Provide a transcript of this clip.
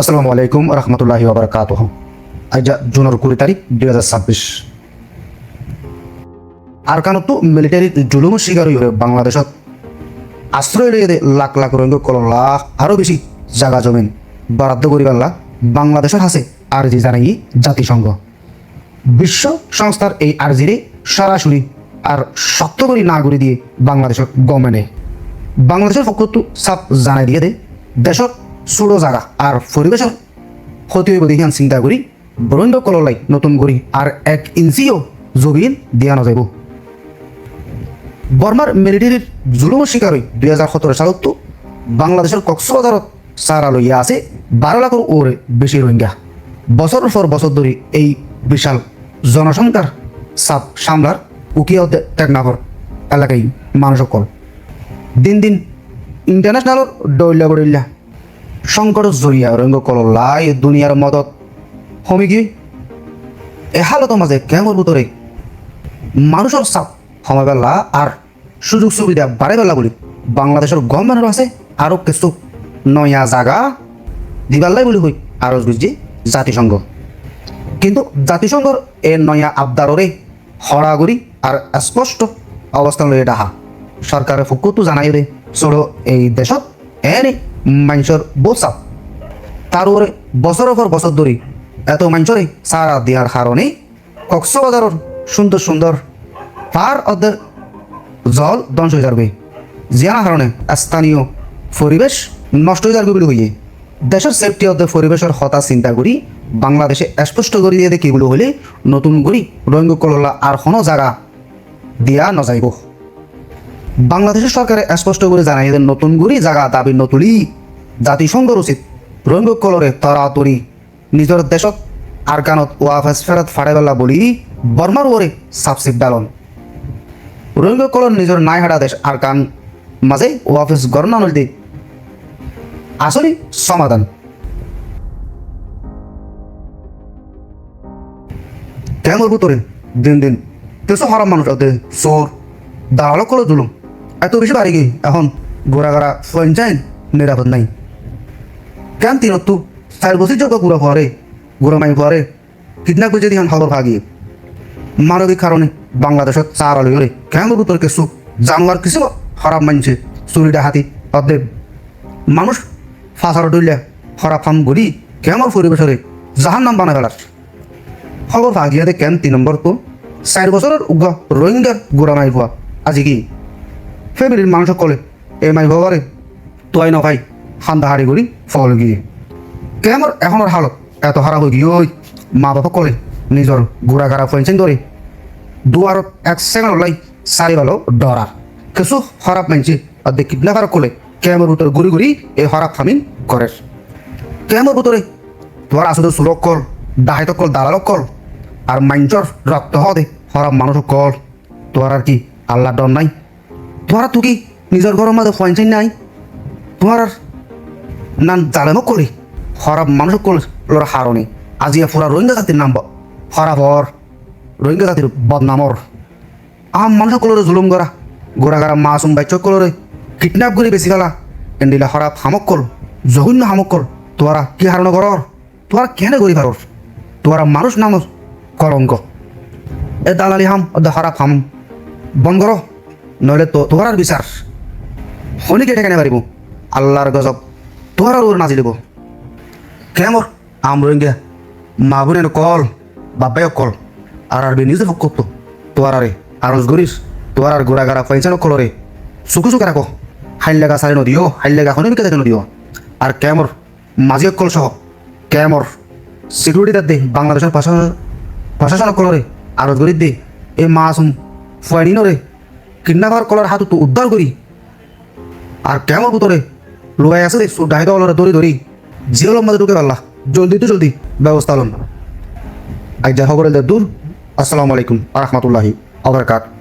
আসসালামু আলাইকুম রহমতুল্লাহি ওয়াবারাকাতুহ। আজ জুনের 20 তারিখ 2026। আরকানতো মিলিটারি জুলুমের শিকার হয়ে বাংলাদেশত আশ্রয় লিয়ে লাখ লাখ রোহিঙ্গা কললা আরও বেশি জাগা জমিন বরাদ্দ করি পাল্লা বাংলাদেশের হাসে আর্জি জানাই জাতিসংঘ। বিশ্ব সংস্থার এই আর্জিরে সরাসরি আর শক্ত করে না করে দিয়ে বাংলাদেশের গভর্নমেন্টে বাংলাদেশের পক্ষতো সাপ জানাই দিয়ে দেশের ছোটো জায়গা আর পরিবেশের ক্ষতি হইব দেখিয়ান চিন্তা করি রোহিঙ্গা কললাই নতুন করি আর 1 ইঞ্চিও জমিন দিয়া নাযাব। বর্মার মিলিটারির জুলুমের শিকার হয়ে 2017 সালত বাংলাদেশের কক্সবাজারত সারা লইয়া আছে 12 লাখের ওরে বেশি রোহিঙ্গা। বছরের পর বছর ধরে এই বিশাল জনসংখ্যার চাপ সামলার উকিয়া টেকনাফর এলাকায় মানুষ সকল দিন দিন ইন্টারন্যাশনালর দৌল্লা বড়িল্লা সংকট জরিয়া রোহিঙ্গা কললাই দুনিয়ার মদত কমি গিয়ে এ হালতের মাঝে কেমন ভিতরে মানুষের চাপ সময় পেলা আর সুযোগ সুবিধা বাড়ে পেলা বলি বাংলাদেশের গভর্নমেন্টের আছে আরও কিছু নয়া জায়গা দিবাল্লাই বলি হই আরজ বুঝছি জাতিসংঘ। কিন্তু জাতিসংঘর এ নয়া আবদাররে হরাগুড়ি আর স্পষ্ট অবস্থান লইয়ে ডাহা সরকারের পক্ষতো জানাই রে চলো এই দেশত এনে মানুষের বহুত চাপ তার উপরে বছরের পর বছর ধরে এত মানুষরে সারা দেওয়ার কারণে কক্সবাজারের সুন্দর সুন্দর পার অর্ধেক জল ধ্বংস হয়ে যাবে যার কারণে স্থানীয় পরিবেশ নষ্ট হয়ে যাবে বলে হইয়ে দেশের সেফটি অর্ধেক পরিবেশের হতা চিন্তা করি বাংলাদেশে স্পষ্ট করে দিয়ে দেখি বলে হলে নতুন করি রোহিঙ্গা কললা আর কোনো জায়গা দিয়া নযাইব। বাংলাদেশের সরকারে স্পষ্ট করে জানাই যে নতুন করে জায়গা দাবি নতুলি জাতিসংঘর উচিত রোহিঙ্গা কলরে তরাতরি নিজের দেশত আরকানত ওয়াফেস ফেরত ফাড়াইবেলা বলি বর্মার ওরে সাবসিড ডালন রোহিঙ্গা কলর নিজের নাই হারা দেশ আরকান মাঝে ওয়াফেস গণনা নলদি আসলে সমাধান। কেমন ভিতরে দিন দিন কিছু হারাম মানুষ চোর দাঁড়ালো করে জুলুম এত বেশি বাড়ি গিয়ে এখন ঘোরাঘোরা পঞ্চায়েত নিরাপদ নাই কেন তিনত্তু 4 বছর যোগ্য ঘুরা পরে ঘুরা মাই পরে কিডন্যাপ করে যদি খবর ভাগিয়ে মানবিক কারণে বাংলাদেশত চার আলো কেমন ভিতরে কিছু জানোয়ার কিছু খারাপ মানছে চুরি ডাহাতি অর্ধেক মানুষ ফাঁসার ডইলে খারাপ ফাম ঘুরি কেমন পরিবেশরে জাহান নাম বানায় ফেলার খবর ভাগিয়ে কেন 3 নম্বর তো 4 বছরের উগ্র রোহিঙ্গার গোড়া মাই ভুয়া আজি কি ফ্যামিলির মানুষ কলে এ মাই ভবারে তোয়াই ন ভাই খান্দা হাড়ি করি ফল গিয়ে কেমন এখনের হালত এত খারাপ হয়ে গিয়ে ওই মা বাবা কলে নিজের ঘোরা ঘাড়া ফেনছেন ধরে দুয়ারত 1 সেকেন্ড লাই সারি ভালো ডরার কিছু খারাপ মানছে আর দেখ কিডন্যাপার কলে কেমন ভিতরে ঘুরি ঘুরি এই খারাপ ফামিং করে কেমন ভিতরে তোমার আসলে সুরক কল ডাহাইত কল দালালক কল আর মাইঞ্চর রক্ত হদে খারাপ মানুষ কল তোমার আর কি আল্লাহ ডর নাই তোমার তুই কি নিজের ঘরের মাঝে ফয়েন্সাইন নাই তোমার আর নান জালেমও করি খারাপ মানুষ কল লোর হারণে আজি পুরা রোহিঙ্গা জাতির নাম খারাপ হর রোহিঙ্গা জাতির বদনামর আম মানুষ কলরে জুলুম করা গোড়াগাড়া মাসুম বাইচ কলরে কিডন্যাপ করে বেশি গেলা এন্ডিলা খারাপ হামক কল জঘন্য হামক কল তোরা কি হারণ করর তোরা কেন করি পারর তোরা মানুষ নাম কলঙ্ক এ দালালি হাম খারাপ হাম বন্ধ কর নইলে তো তোর আর বিচার শনি কেটে কেনে পারিব আল্লাহর গজব তোর আর ওর নাচি দেব কেমর আম রোহিঙ্গা মা বোনের কল বাবাই কল আর আরবি নিজে ভোগ করতো তোর আরে আরজ গরিস তোর আর গোড়া গাড়া পয়সানো কলরে চুকু চুকে রাখো হাইল লেগা সারি নদিও হাইল লেগা খনি বিকে দেখে নদিও আর কেমর মাঝি কল সহ কেমর সিকিউরিটি দে বাংলাদেশের প্রশাসন কলরে আরজ গরিব দে এ মাসুম ফয়নি নরে কিডন্যাপার কলার হাত তো উদ্ধার করি আর কেমন ভিতরে লুকাই আছে রে ডাইদ অলরে দড়ি ধরি জিওর মধ্যে ঢুকে পারলা জলদি তো জলদি ব্যবস্থা লন আজ যা খবর দূর। আসসালামু আলাইকুম আ রহমতুল্লাহি ওয়া বারাকাতুহু।